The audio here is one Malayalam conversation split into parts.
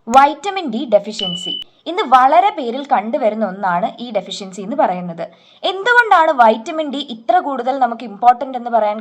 വൈറ്റമിൻ ഡി ഡെഫിഷ്യൻസി ഇന്ന് വളരെ പേരിൽ കണ്ടുവരുന്ന ഒന്നാണ് ഈ ഡെഫിഷ്യൻസി എന്ന് പറയുന്നത്. എന്തുകൊണ്ടാണ് വൈറ്റമിൻ ഡി ഇത്ര കൂടുതൽ നമുക്ക് ഇമ്പോർട്ടൻ്റ് എന്ന് പറയാൻ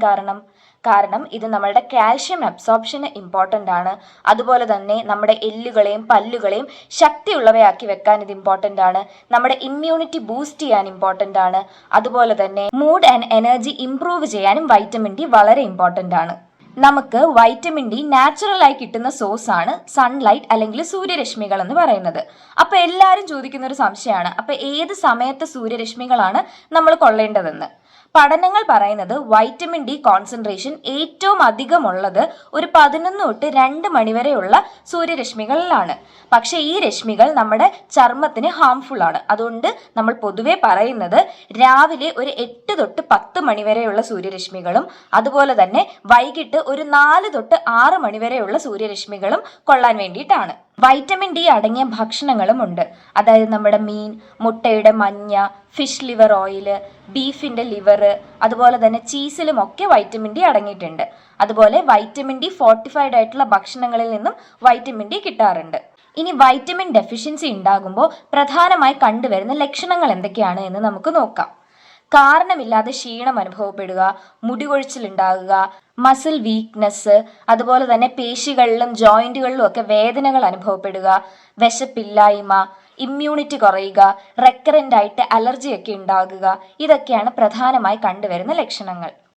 കാരണം ഇത് നമ്മളുടെ കാൽഷ്യം അബ്സോർപ്ഷന് ഇമ്പോർട്ടൻ്റ് ആണ്. അതുപോലെ തന്നെ നമ്മുടെ എല്ലുകളെയും പല്ലുകളെയും ശക്തിയുള്ളവയാക്കി വെക്കാൻ ഇത് ഇമ്പോർട്ടൻ്റ് ആണ്. നമ്മുടെ ഇമ്മ്യൂണിറ്റി ബൂസ്റ്റ് ചെയ്യാൻ ഇമ്പോർട്ടൻ്റ് ആണ്. അതുപോലെ തന്നെ മൂഡ് ആൻഡ് എനർജി ഇംപ്രൂവ് ചെയ്യാനും വൈറ്റമിൻ ഡി വളരെ ഇമ്പോർട്ടൻ്റ് ആണ്. നമുക്ക് വൈറ്റമിൻ ഡി നാച്ചുറലായി കിട്ടുന്ന സോഴ്സ് ആണ് സൺലൈറ്റ് അല്ലെങ്കിൽ സൂര്യരശ്മികൾ എന്ന് പറയുന്നത്. അപ്പോൾ എല്ലാവരും ചോദിക്കുന്ന ഒരു സംശയമാണ്, അപ്പോൾ ഏത് സമയത്ത് സൂര്യരശ്മികളാണ് നമ്മൾ കൊള്ളേണ്ടതെന്ന്. പഠനങ്ങൾ പറയുന്നത് വൈറ്റമിൻ ഡി കോൺസെൻട്രേഷൻ ഏറ്റവും അധികമുള്ളത് ഒരു 11 തൊട്ട് 2 മണിവരെയുള്ള സൂര്യരശ്മികളിലാണ്. പക്ഷേ ഈ രശ്മികൾ നമ്മുടെ ചർമ്മത്തിന് ഹാംഫുൾ ആണ്. അതുകൊണ്ട് നമ്മൾ പൊതുവെ പറയുന്നത് രാവിലെ ഒരു 8 തൊട്ട് 10 മണിവരെയുള്ള സൂര്യരശ്മികളും അതുപോലെ തന്നെ വൈകിട്ട് ഒരു 4 തൊട്ട് 6 മണിവരെയുള്ള സൂര്യരശ്മികളും കൊള്ളാൻ വേണ്ടിയിട്ടാണ്. വൈറ്റമിൻ ഡി അടങ്ങിയ ഭക്ഷണങ്ങളും ഉണ്ട്. അതായത് നമ്മുടെ മീൻ, മുട്ടയുടെ മഞ്ഞ, ഫിഷ് ലിവർ ഓയില്, ബീഫിൻ്റെ ലിവർ, അതുപോലെ തന്നെ ചീസിലും ഒക്കെ വൈറ്റമിൻ ഡി അടങ്ങിയിട്ടുണ്ട്. അതുപോലെ വൈറ്റമിൻ ഡി ഫോർട്ടിഫൈഡ് ആയിട്ടുള്ള ഭക്ഷണങ്ങളിൽ നിന്നും വൈറ്റമിൻ ഡി കിട്ടാറുണ്ട്. ഇനി വൈറ്റമിൻ ഡെഫിഷ്യൻസി ഉണ്ടാകുമ്പോൾ പ്രധാനമായി കണ്ടുവരുന്ന ലക്ഷണങ്ങൾ എന്തൊക്കെയാണ് എന്ന് നമുക്ക് നോക്കാം. കാരണമില്ലാതെ ക്ഷീണം അനുഭവപ്പെടുക, മുടികൊഴിച്ചിലുണ്ടാകുക, മസിൽ വീക്ക്നെസ്, അതുപോലെ തന്നെ പേശികളിലും ജോയിന്റുകളിലും ഒക്കെ വേദനകൾ അനുഭവപ്പെടുക, വിശപ്പില്ലായ്മ, ഇമ്മ്യൂണിറ്റി കുറയുക, റെക്കറൻ്റ് ആയിട്ട് അലർജിയൊക്കെ ഉണ്ടാകുക, ഇതൊക്കെയാണ് പ്രധാനമായി കണ്ടുവരുന്ന ലക്ഷണങ്ങൾ.